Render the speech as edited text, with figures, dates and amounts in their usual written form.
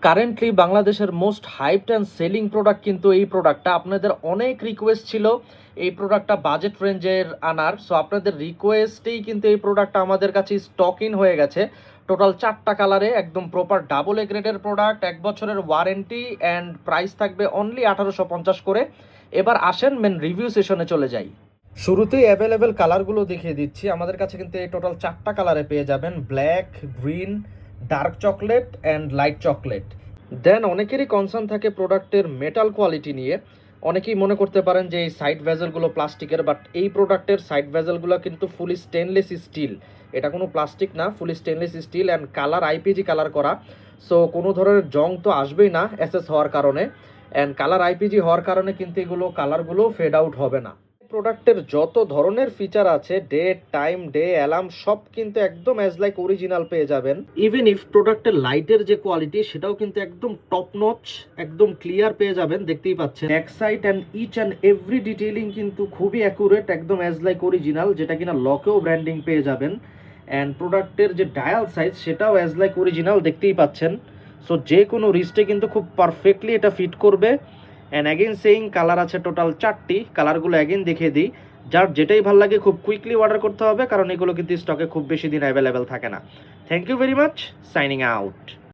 Currently বাংলাদেশের most hyped and selling product কিন্তু এই প্রোডাক্টটা। আপনাদের অনেক রিকোয়েস্ট ছিল এই প্রোডাক্টটা বাজেট রেঞ্জের আনার। সো আপনাদের রিকোয়েস্টেই কিন্তু এই প্রোডাক্টটা আমাদের কাছে স্টক ইন হয়ে গেছে। টোটাল 4টা কালারে একদম প্রপার ডাবল এ গ্রেডের প্রোডাক্ট, 1 বছরের ওয়ারেন্টি অ্যান্ড প্রাইস থাকবে অনলি 1850 করে। এবার আসেন মেন রিভিউ সেশনে চলে যাই। শুরুতেই অ্যাভেলেবেল কালারগুলো দেখিয়ে দিচ্ছি। আমাদের কাছে কিন্তু এই টোটাল 4টা কালারে পেয়ে যাবেন, black, green, dark chocolate and light chocolate. Then অনেকেরই কনসার্ন থাকে প্রোডাক্টের মেটাল কোয়ালিটি নিয়ে। অনেকেই মনে করতে পারেন যে এই সাইড ভেজেলগুলো প্লাস্টিকের, বাট এই প্রোডাক্টের সাইড ভেজেলগুলো কিন্তু ফুলি স্টেনলেস স্টিল। এটা কোনো প্লাস্টিক না, fully stainless steel and colour IPG colour করা। সো কোনো ধরনের জং তো আসবেই না এসএস হওয়ার কারণে, অ্যান্ড কালার আইপিজি হওয়ার কারণে কিন্তু এগুলো কালারগুলো ফেড আউট হবে না। প্রোডাক্টের যত ধরনের ফিচার আছে, ডেট, টাইম, ডে, অ্যালার্ম, সব কিন্তু একদম অ্যাজ লাইক অরিজিনাল পেয়ে যাবেন। ইভেন ইফ প্রোডাক্টের লাইটের যে কোয়ালিটি সেটাও কিন্তু একদম টপ নচ, একদম ক্লিয়ার পেয়ে যাবেন। দেখতেই পাচ্ছেন back side and each and every detailing কিন্তু খুবই অ্যাকুরেট, একদম অ্যাজ লাইক অরিজিনাল, যেটা কিনা লকেও ব্র্যান্ডিং পেয়ে যাবেন। অ্যান্ড প্রোডাক্টের যে ডায়াল সাইজ সেটাও অ্যাজ লাইক অরিজিনাল, দেখতেই পাচ্ছেন। সো যে কোনো রিস্টে কিন্তু খুব পারফেক্টলি এটা ফিট করবে। অ্যান্ড অ্যাগেন সেইং কালার আছে টোটাল 4টি। কালারগুলো অ্যাগেন দেখিয়ে দিই, যার যেটাই ভালো লাগে খুব কুইকলি অর্ডার করতে হবে, কারণ এগুলো কিন্তু স্টকে খুব বেশি দিন অ্যাভেলেবেল থাকে না। Thank you very much, signing out.